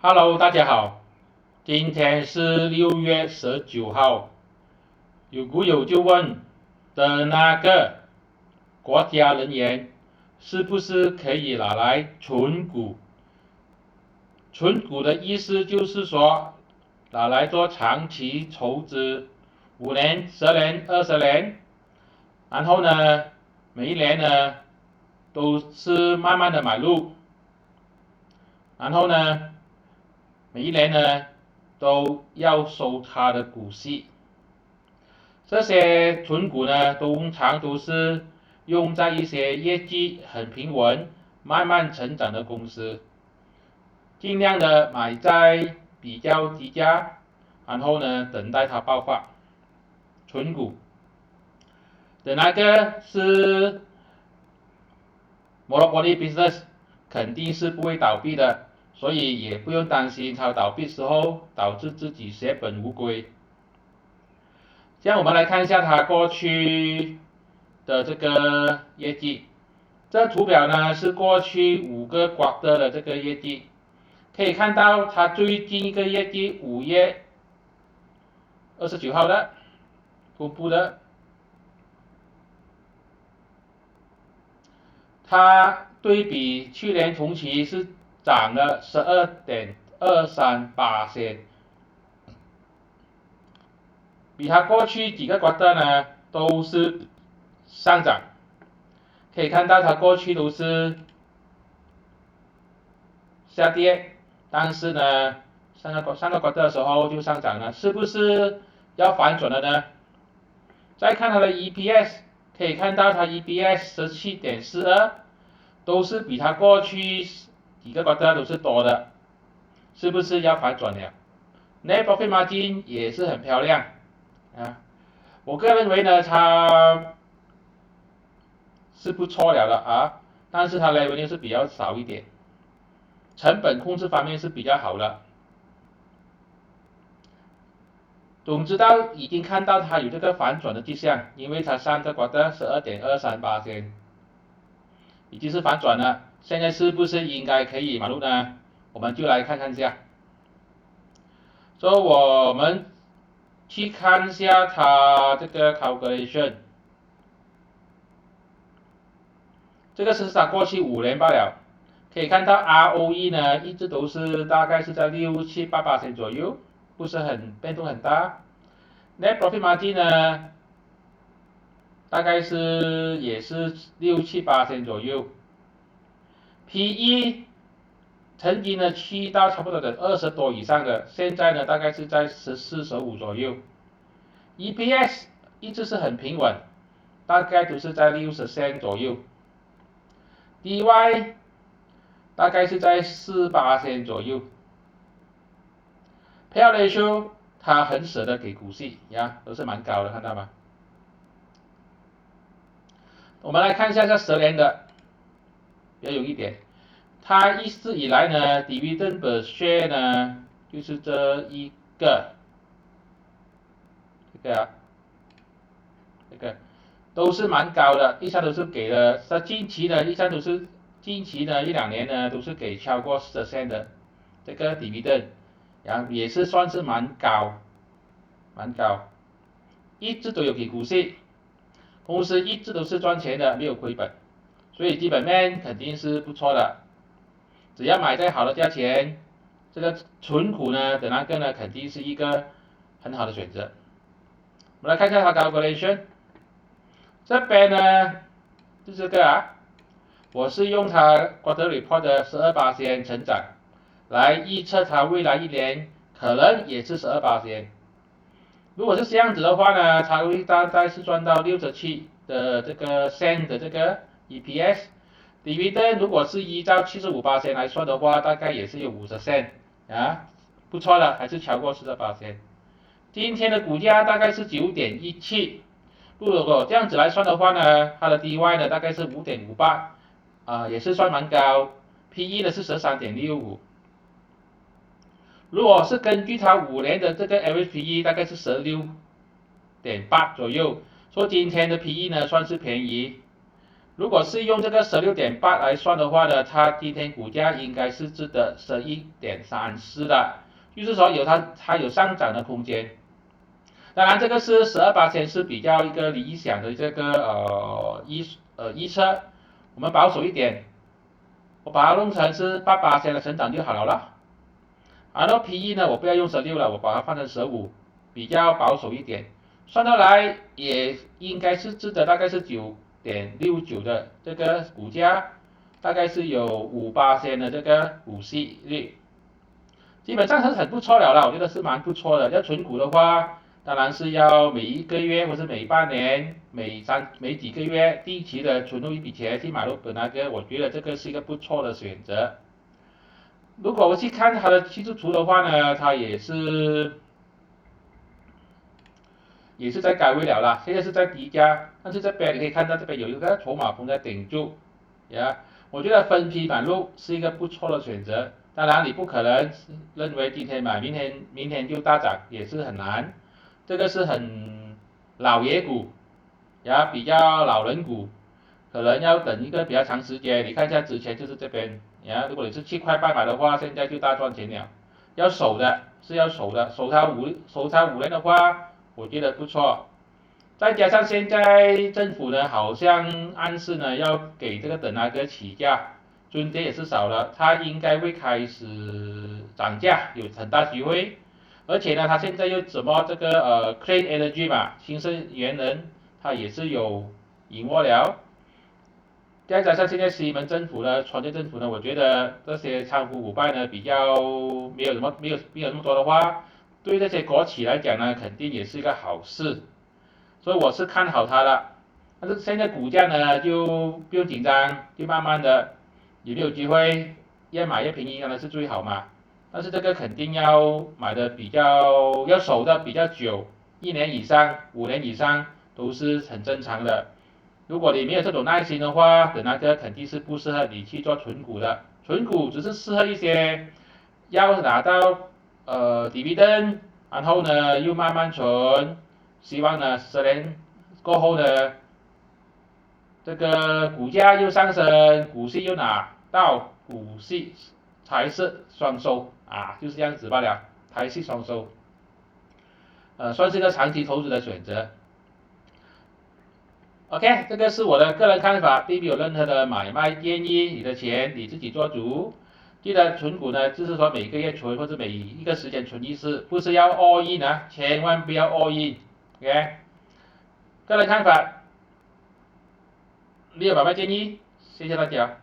Hello，大家好，今天是6月19号。有股友就问的那个国家人员是不是可以拿来存股？存股的意思就是说拿来做长期投资，5年、10年、20年，然后呢，每一年呢都是慢慢的买入，然后呢，每一年呢都要收它的股息。这些存股呢，通常都是用在一些业绩很平稳、慢慢成长的公司，尽量的买在比较低价，然后呢，等待它爆发。存股的那个是 monopoly business，肯定是不会倒闭的，所以也不用担心它倒闭时候导致自己血本无归。这样我们来看一下它过去的这个业绩。这图表呢是过去5个 quarter 的这个业绩，可以看到它最近一个业绩5月29号的公布的，它对比去年同期是涨了12.23%，比它过去几个 quarter 呢都是上涨。可以看到它过去都是下跌，但是呢，上个 quarter 的时候就上涨了，是不是要反转了呢？再看它的 EPS， 可以看到它 EPS 17.42，都是比它过去几个 quarter 都是多的，是不是要反转了？Net profit margin 也是很漂亮啊，我个人认为呢，它是不错了的啊，但是它的 revenue 是比较少一点。成本控制方面是比较好的。总之到已经看到它有这个反转的迹象，因为它上个 quarter 12.23%，已经是反转了。现在是不是应该可以买入呢？我们就来看看一下。所以我们去看一下它这个 calculation， 这个是它过去5年罢了。可以看到 ROE 呢，一直都是大概是在6、7、8% 左右，不是很变动很大。Net profit margin 呢，大概是也是6、7% 左右。PE 曾经呢去到差不多的20多以上的，现在呢大概是在14、15左右。EPS 一直是很平稳，大概都是在60 左右。DY 大概是在4% 左右。Payout ratio 它很舍得给股息呀，都是蛮高的，看到吗？我们来看一下这10年的，比较有一点，它一直以来呢 ，dividend per share 呢就是这一个，这个都是蛮高的，一向都是给了，它近期呢1、2年呢都是给超过10% 的这个 dividend， 然后也是算是蛮高，一直都有给股息，公司一直都是赚钱的，没有亏本，所以基本面肯定是不错的。只要买在好的价钱，这个存股呢的那个呢肯定是一个很好的选择。我们来看一下它 calculation， 这边呢就这个啊，我是用它 quarter report 的12% 成长来预测它未来1年可能也是12%。如果是这样子的话呢，它会大概是赚到67的这个 cent 的这个 EPS。dividend 如果是依照75% 来算的话，大概也是有50 cent 啊，不错了，还是超过10%。今天的股价大概是9.17，如果这样子来算的话呢，它的 DY 呢大概是5.58，也是算蛮高。PE 呢是13.65。如果是根据它5年的这个 average PE 大概是16.8左右，说今天的 PE 呢算是便宜。如果是用这个16.8来算的话呢，它今天股价应该是值得11.34的，就是说它有上涨的空间。当然，这个是12%是比较一个理想的这个预测，我们保守一点，我把它弄成是8%的成长就好了啦。然后 PE 呢，我不要用16了，我把它放成15，比较保守一点。算到来也应该是值得，大概是9.69的这个股价，大概是有5%的这个股息率，基本上是很不错了啦，我觉得是蛮不错的。要存股的话，当然是要每一个月或是每半年、每几个月定期的存入一笔钱去买入本那个，我觉得这个是一个不错的选择。如果我去看它的技术图的话呢，它也是在高位了啦，现在是在低价，但是这边你可以看到这边有一个筹码峰在顶住，呀，我觉得分批买入是一个不错的选择。当然你不可能认为今天买，明天就大涨，也是很难。这个是很老爷股，呀，比较老人股，可能要等一个比较长时间。你看一下之前就是这边，呀，如果你是7块半买的话，现在就大赚钱了。要守的是要守的，守它5年的话，我觉得不错。再加上现在政府呢，好像暗示呢要给这个等那个起价津贴也是少了，它应该会开始涨价，有很大机会。而且呢，它现在又怎么这个clean energy 嘛，新生源能，它也是有引握了。再加上现在西门政府呢，传建政府呢，我觉得这些贪腐腐败呢比较没有那么多的话，对这些国企来讲呢，肯定也是一个好事。所以我是看好它的。但是现在股价呢就不用紧张，就慢慢的有没有机会越买越便宜当然是最好嘛。但是这个肯定要买的要守的比较久，1年以上、5年以上都是很正常的。如果你没有这种耐心的话，等那个肯定是不适合你去做存股的。存股只是适合一些要拿到dividend，然后呢又慢慢存，希望呢10年过后呢，这个股价又上升，股息又拿到，股息才是双收啊，就是这样子罢了，才是双收，算是一个长期投资的选择。OK， 这个是我的个人看法，并没有任何的买卖建议，你的钱你自己做主。记得存股呢，就是说每个月存或者每一个时间存一次，不是要 all in 啊，千万不要 all in。OK，个人看法，没有买卖建议，谢谢大家。